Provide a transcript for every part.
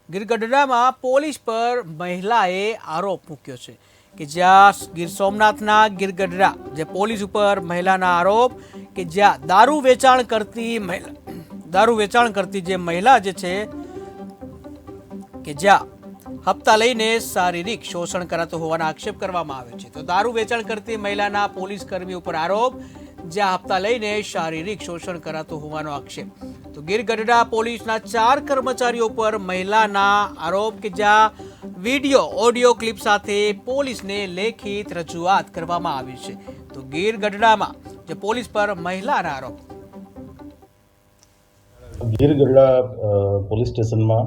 Gir ગઢડામાં police પર મહિલાએ આરોપ મૂક્યો છે કે જ્યાં ગીર સોમનાથના ગીર ગઢડા જે પોલીસ ઉપર મહિલાના આરોપ કે જ્યાં દારૂ વેચાણ કરતી જે મહિલા જે છે કે જ્યાં હપ્તા લઈને શારીરિક શોષણ કરાતું હોવાના આક્ષેપ કરવામાં આવે છે। તો દારૂ વેચાણ કરતી મહિલાના પોલીસ કર્મી ઉપર આરોપ, જ્યાં હપ્તા લઈને શારીરિક શોષણ કરાતું હોવાનો આક્ષેપ। તો ગીર ગઢડા પોલીસના 4 કર્મચારીઓ પર મહિલાના આરોપ કે જ્યાં વિડીયો ઓડિયો ક્લિપ સાથે પોલીસને લેખિત રજૂઆત કરવામાં આવી છે। તો ગીર ગઢડામાં જે પોલીસ પર મહિલાના આરોપ। ગીર ગઢડા પોલીસ સ્ટેશનમાં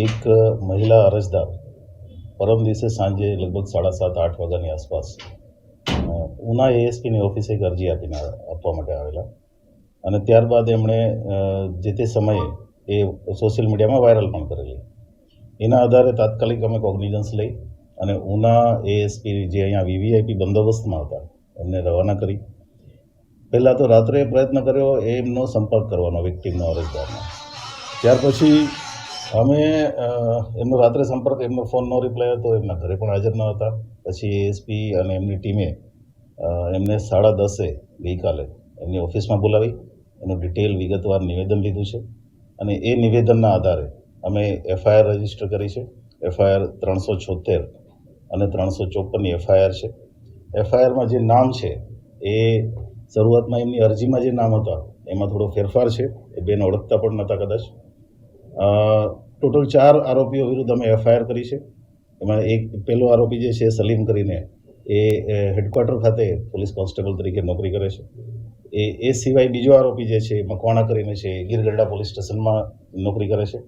एक महिला अरजदार परम दिवसे सांजे लगभग 7:30-8 वाग्याની આસપાસ ઉના એએસપીની ઓફિસે એક અરજી આપવા માટે આવેલા અને ત્યારબાદ એમણે જે તે સમયે એ સોશિયલ મીડિયામાં વાયરલ પણ કરેલી। એના આધારે તાત્કાલિક અમે કોગ્નિઝન્સ લઈ અને ઉના એએસપી જે અહીંયા વીવીઆઈપી બંદોબસ્તમાં હતા એમને રવાના કરી। પહેલાં તો રાત્રે પ્રયત્ન કર્યો એમનો સંપર્ક કરવાનો વિક્ટીમનો અરજદારનો, ત્યાર પછી અમે એમનો રાત્રે સંપર્ક, એમનો ફોન નો રિપ્લાય હતો, એમના ઘરે પણ હાજર ન હતા। પછી એએસપી અને એમની ટીમે એમને 10:30 ગઈકાલે એમની ઓફિસમાં બોલાવી એનું ડિટેલ વિગતવાર નિવેદન લીધું છે અને એ નિવેદનના આધારે અમે એફઆઈઆર રજીસ્ટર કરી છે। એફઆઈઆર 376 અને 354ની એફઆઈઆર છે। એફઆઈઆરમાં જે નામ છે એ શરૂઆતમાં એમની અરજીમાં જે નામ હતા એમાં થોડો ફેરફાર છે, એ બેન ઓળખતા પણ નહોતા કદાચ। ટોટલ 4 આરોપીઓ વિરુદ્ધ અમે એફઆઈઆર કરી છે। એમાં એક પહેલો આરોપી જે છે સલીમ કરીને એ હેડક્વાર્ટર ખાતે પોલીસ કોન્સ્ટેબલ તરીકે નોકરી કરે છે। એ સિવાય બીજો આરોપી જે છે મકવાણા કરીને છે ગીર ગઢડા પોલીસ સ્ટેશનમાં નોકરી કરે છે।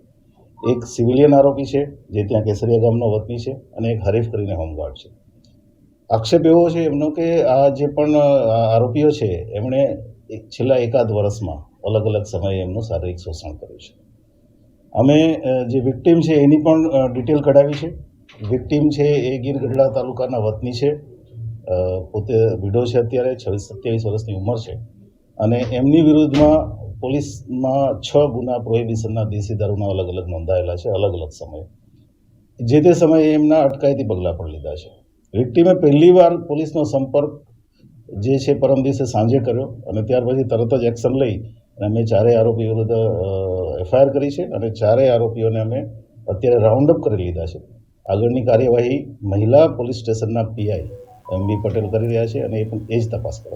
એક સિવિલિયન આરોપી છે જે ત્યાં કેસરિયા ગામનો વતની છે અને એક હરીફ કરીને હોમગાર્ડ છે। આક્ષેપ એવો છે એમનો કે આ જે પણ આરોપીઓ છે એમણે છેલ્લા એકાદ વર્ષમાં અલગ અલગ સમયે એમનું શારીરિક શોષણ કર્યું છે। અમે જે વિક્ટીમ છે એની પણ ડિટેલ કઢાવી છે। વિક્ટીમ છે એ ગીર ગઢડા તાલુકાના વતની છે, પોતે વિડો છે, અત્યારે 26-27 વર્ષની ઉંમર છે અને એમની વિરુદ્ધમાં પોલીસમાં 6 ગુના પ્રોહિબિશનના દેશી દારૂના અલગ અલગ નોંધાયેલા છે અલગ અલગ સમયે। જે તે સમયે એમના અટકાયતી પગલાં પણ લીધા છે। વિક્ટીમે પહેલીવાર પોલીસનો સંપર્ક જે છે પરમ દિવસે સાંજે કર્યો અને ત્યાર પછી તરત જ એક્શન લઈ અને અમે 4 આરોપી વિરુદ્ધ એફઆઈઆર કરી છે અને 4 આરોપીઓને અમે અત્યારે રાઉન્ડ અપ કરી લીધા છે। આગળની કાર્યવાહી મહિલા પોલીસ સ્ટેશનના પીઆઈ એમબી પટેલ કરી રહ્યા છે અને એ જ તપાસ કરે।